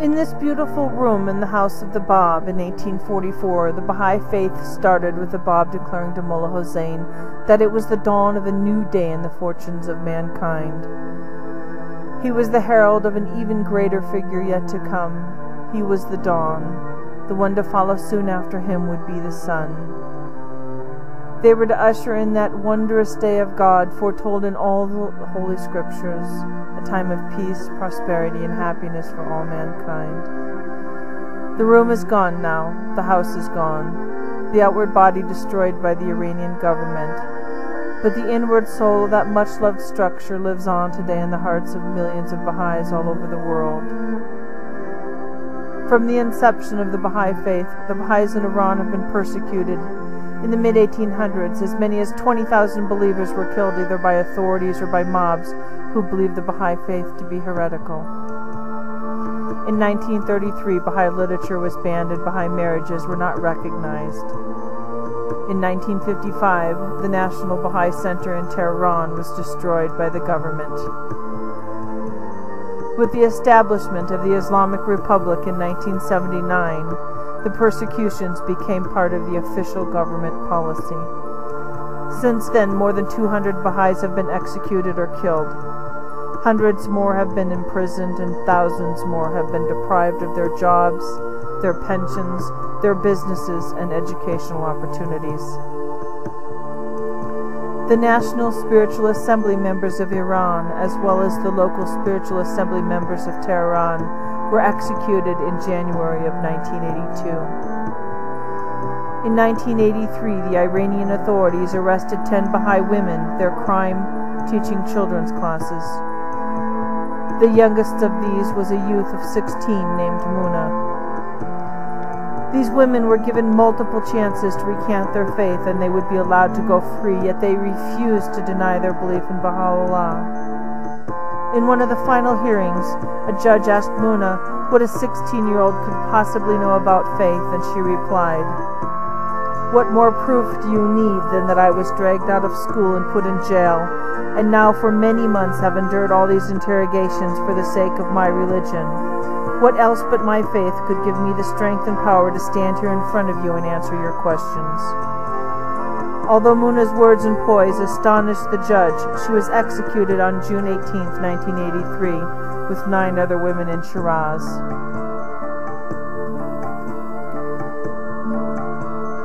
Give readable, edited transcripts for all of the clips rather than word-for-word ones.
In this beautiful room in the house of the Bab in 1844, the Baha'i faith started with the Bab declaring to Mullah Hossein that it was the dawn of a new day in the fortunes of mankind. He was the herald of an even greater figure yet to come. He was the dawn. The one to follow soon after him would be the sun. They were to usher in that wondrous day of God foretold in all the Holy Scriptures, a time of peace, prosperity, and happiness for all mankind. The room is gone now. The house is gone. The outward body destroyed by the Iranian government. But the inward soul of that much-loved structure lives on today in the hearts of millions of Baha'is all over the world. From the inception of the Baha'i faith, the Baha'is in Iran have been persecuted. In the mid-1800s, as many as 20,000 believers were killed either by authorities or by mobs who believed the Baha'i faith to be heretical. In 1933, Baha'i literature was banned and Baha'i marriages were not recognized. In 1955, the National Baha'i Center in Tehran was destroyed by the government. With the establishment of the Islamic Republic in 1979, the persecutions became part of the official government policy. Since then, more than 200 Baha'is have been executed or killed. Hundreds more have been imprisoned and thousands more have been deprived of their jobs, their pensions, their businesses, and educational opportunities. The National Spiritual Assembly members of Iran, as well as the local Spiritual Assembly members of Tehran, were executed in January of 1982. In 1983, the Iranian authorities arrested 10 Baha'i women, their crime teaching children's classes. The youngest of these was a youth of 16 named Muna. These women were given multiple chances to recant their faith and they would be allowed to go free, yet they refused to deny their belief in Baha'u'llah. In one of the final hearings, a judge asked Muna what a 16-year-old could possibly know about faith, and she replied, "What more proof do you need than that I was dragged out of school and put in jail, and now for many months have endured all these interrogations for the sake of my religion? What else but my faith could give me the strength and power to stand here in front of you and answer your questions?" Although Muna's words and poise astonished the judge, she was executed on June 18, 1983, with 9 other women in Shiraz.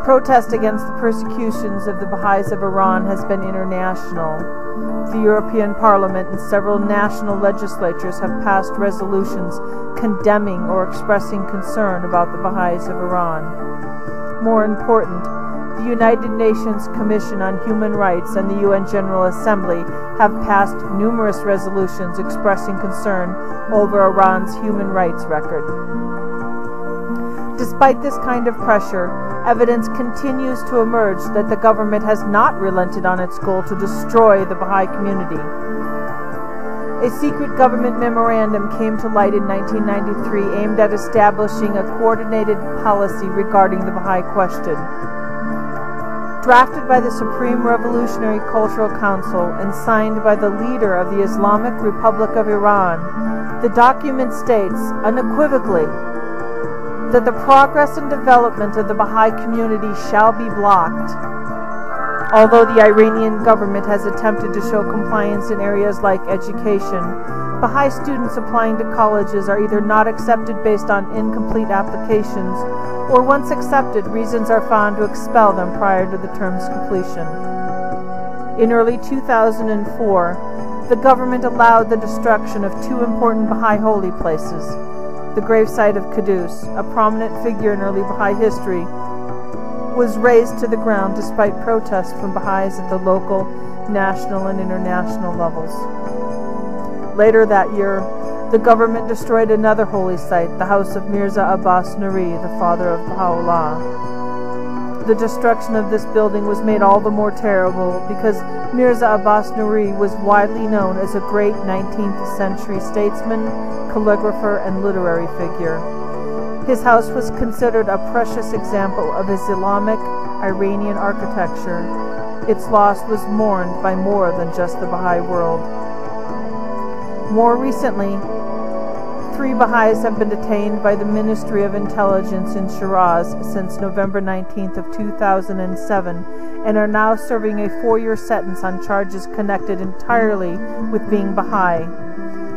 Protest against the persecutions of the Baha'is of Iran has been international. The European Parliament and several national legislatures have passed resolutions condemning or expressing concern about the Baha'is of Iran. More important, the United Nations Commission on Human Rights and the UN General Assembly have passed numerous resolutions expressing concern over Iran's human rights record. Despite this kind of pressure, evidence continues to emerge that the government has not relented on its goal to destroy the Baha'i community. A secret government memorandum came to light in 1993 aimed at establishing a coordinated policy regarding the Baha'i question. Drafted by the Supreme Revolutionary Cultural Council and signed by the leader of the Islamic Republic of Iran, the document states unequivocally that the progress and development of the Baha'i community shall be blocked. Although the Iranian government has attempted to show compliance in areas like education, Baha'i students applying to colleges are either not accepted based on incomplete applications, or once accepted, reasons are found to expel them prior to the term's completion. In early 2004, the government allowed the destruction of 2 important Baha'i holy places. The gravesite of Qudus, a prominent figure in early Baha'i history, was razed to the ground despite protests from Baha'is at the local, national, and international levels. Later that year, the government destroyed another holy site, the house of Mirza Abbas Nuri, the father of Baha'u'llah. The destruction of this building was made all the more terrible because Mirza Abbas Nuri was widely known as a great 19th century statesman, calligrapher, and literary figure. His house was considered a precious example of Islamic Iranian architecture. Its loss was mourned by more than just the Baha'i world. More recently, 3 Baha'is have been detained by the Ministry of Intelligence in Shiraz since November 19th of 2007 and are now serving a 4-year sentence on charges connected entirely with being Baha'i.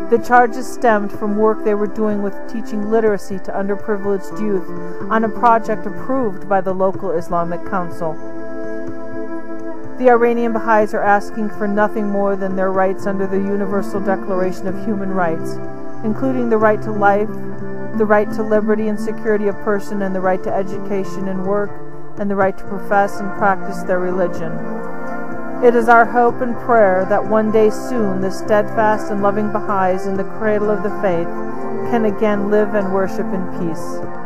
The charges stemmed from work they were doing with teaching literacy to underprivileged youth on a project approved by the local Islamic Council. The Iranian Baha'is are asking for nothing more than their rights under the Universal Declaration of Human Rights, including the right to life, the right to liberty and security of person, and the right to education and work, and the right to profess and practice their religion. It is our hope and prayer that one day soon the steadfast and loving Baha'is in the cradle of the faith can again live and worship in peace.